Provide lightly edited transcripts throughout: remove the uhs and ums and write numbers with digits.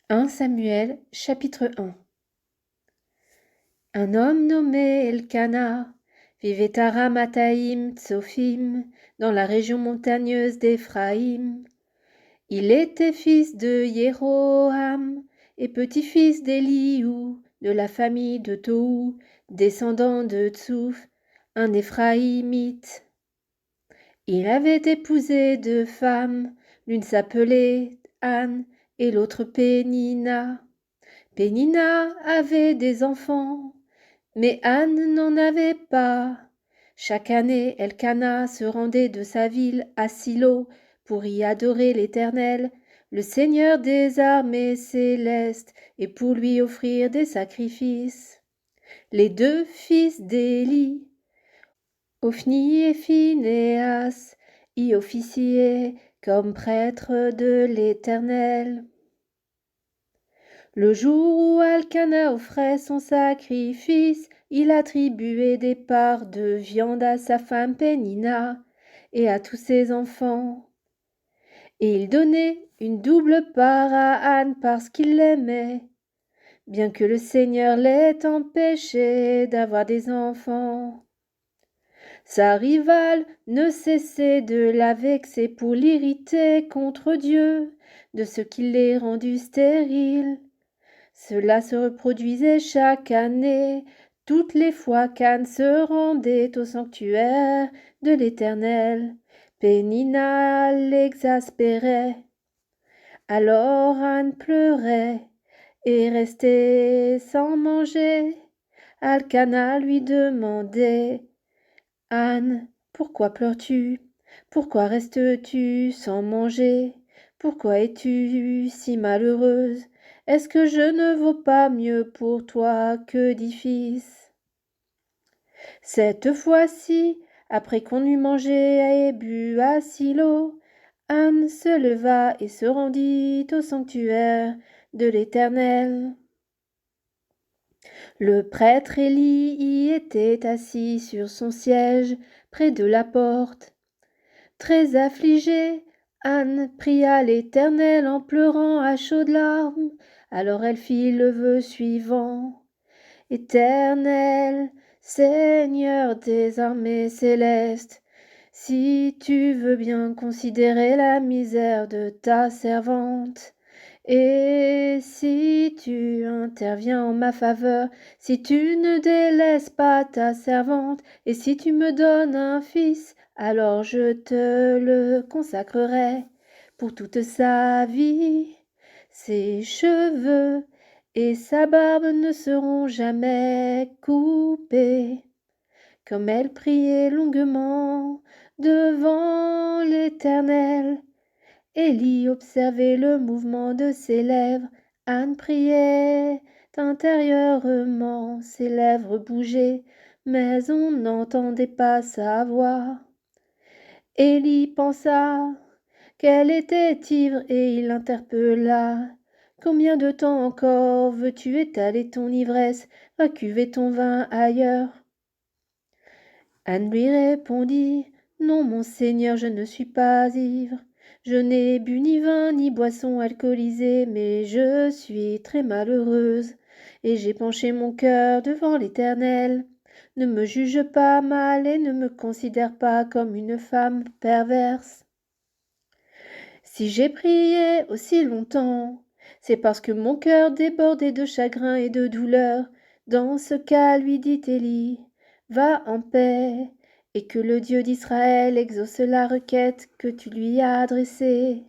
1 Samuel, chapitre 1. Un homme nommé Elkana vivait à Ramathaïm Tsophim, dans la région montagneuse d'Éphraïm. Il était fils de Jéroham et petit-fils d'Éliou, de la famille de Tohu, descendant de Tsouf, un Éphraïmite. Il avait épousé 2 femmes, l'une s'appelait Anne et l'autre Pénina. Pénina avait des enfants, mais Anne n'en avait pas. Chaque année, Elkana se rendait de sa ville à Silo pour y adorer l'Éternel, le Seigneur des armées célestes, et pour lui offrir des sacrifices. Les 2 fils d'Élie, Ophni et Phinéas, y officiaient comme prêtres de l'Éternel. Le jour où Elkana offrait son sacrifice, il attribuait des parts de viande à sa femme Pénina et à tous ses enfants. Et il donnait une double part à Anne parce qu'il l'aimait, bien que le Seigneur l'ait empêché d'avoir des enfants. Sa rivale ne cessait de la vexer pour l'irriter contre Dieu, de ce qu'il l'ait rendue stérile. Cela se reproduisait chaque année, toutes les fois qu'Anne se rendait au sanctuaire de l'Éternel. Pénina l'exaspérait. Alors Anne pleurait et restait sans manger. Elkana lui demandait: Anne, pourquoi pleures-tu? Pourquoi restes-tu sans manger? Pourquoi es-tu si malheureuse? Est-ce que je ne vaux pas mieux pour toi que 10 fils? Cette fois-ci, après qu'on eut mangé et bu à Silo, Anne se leva et se rendit au sanctuaire de l'Éternel. Le prêtre Élie y était assis sur son siège près de la porte. Très affligée, Anne pria l'Éternel en pleurant à chaudes larmes. Alors elle fit le vœu suivant: Éternel, Seigneur des armées célestes, si tu veux bien considérer la misère de ta servante, et si tu interviens en ma faveur, si tu ne délaisses pas ta servante, et si tu me donnes un fils, alors je te le consacrerai pour toute sa vie. Ses cheveux et sa barbe ne seront jamais coupés. Comme elle priait longuement devant l'Éternel, Élie observait le mouvement de ses lèvres. Anne priait intérieurement, ses lèvres bougeaient, mais on n'entendait pas sa voix. Élie pensa qu'elle était ivre et il l'interpella. Combien de temps encore veux-tu étaler ton ivresse? Va cuver ton vin ailleurs. Anne lui répondit: Non, mon Seigneur, je ne suis pas ivre. Je n'ai bu ni vin ni boisson alcoolisée, mais je suis très malheureuse, et j'ai penché mon cœur devant l'Éternel. Ne me juge pas mal et ne me considère pas comme une femme perverse. Si j'ai prié aussi longtemps, c'est parce que mon cœur débordait de chagrin et de douleur. Dans ce cas, lui dit Élie, va en paix, et que le Dieu d'Israël exauce la requête que tu lui as adressée.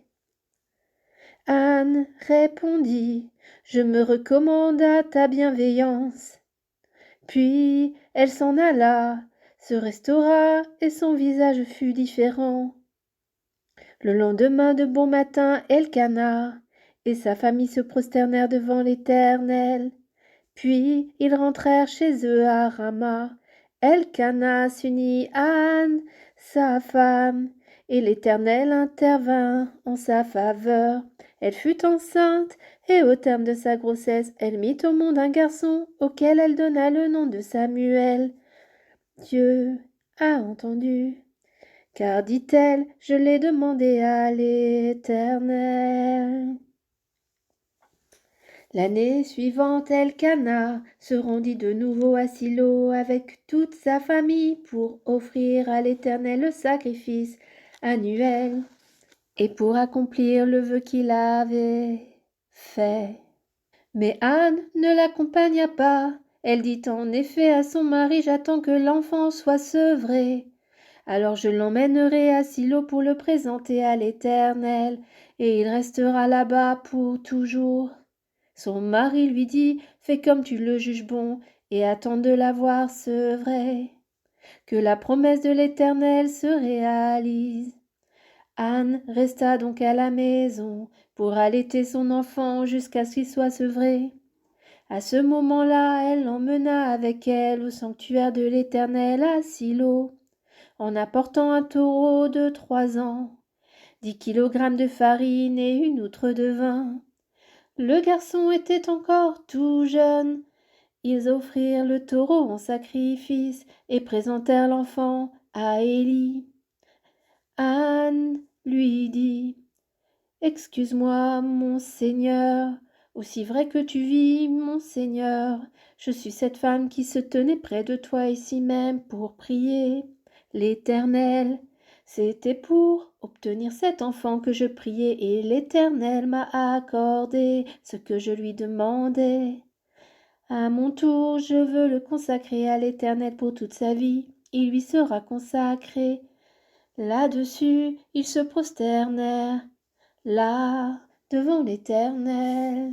Anne répondit: Je me recommande à ta bienveillance. Puis elle s'en alla, se restaura, et son visage fut différent. Le lendemain de bon matin, Elkana et sa famille se prosternèrent devant l'Éternel. Puis ils rentrèrent chez eux à Rama. Elkana s'unit à Anne, sa femme, et l'Éternel intervint en sa faveur. Elle fut enceinte, et au terme de sa grossesse, elle mit au monde un garçon auquel elle donna le nom de Samuel. Dieu a entendu. Car, dit-elle, je l'ai demandé à l'Éternel. L'année suivante, Elkana se rendit de nouveau à Silo avec toute sa famille pour offrir à l'Éternel le sacrifice annuel et pour accomplir le vœu qu'il avait fait. Mais Anne ne l'accompagna pas. Elle dit en effet à son mari, j'attends que l'enfant soit sevré. Alors je l'emmènerai à Silo pour le présenter à l'Éternel, et il restera là-bas pour toujours. Son mari lui dit, fais comme tu le juges bon, et attends de l'avoir sevré, que la promesse de l'Éternel se réalise. Anne resta donc à la maison pour allaiter son enfant jusqu'à ce qu'il soit sevré. À ce moment-là, elle l'emmena avec elle au sanctuaire de l'Éternel à Silo, en apportant un taureau de 3 ans, 10 kilogrammes de farine et une outre de vin. Le garçon était encore tout jeune. Ils offrirent le taureau en sacrifice et présentèrent l'enfant à Élie. Anne lui dit, « Excuse-moi, mon Seigneur, aussi vrai que tu vis, mon Seigneur, je suis cette femme qui se tenait près de toi ici même pour prier l'Éternel. C'était pour obtenir cet enfant que je priais et l'Éternel m'a accordé ce que je lui demandais. À mon tour, je veux le consacrer à l'Éternel pour toute sa vie. Il lui sera consacré. » Là-dessus, ils se prosternèrent, là, devant l'Éternel.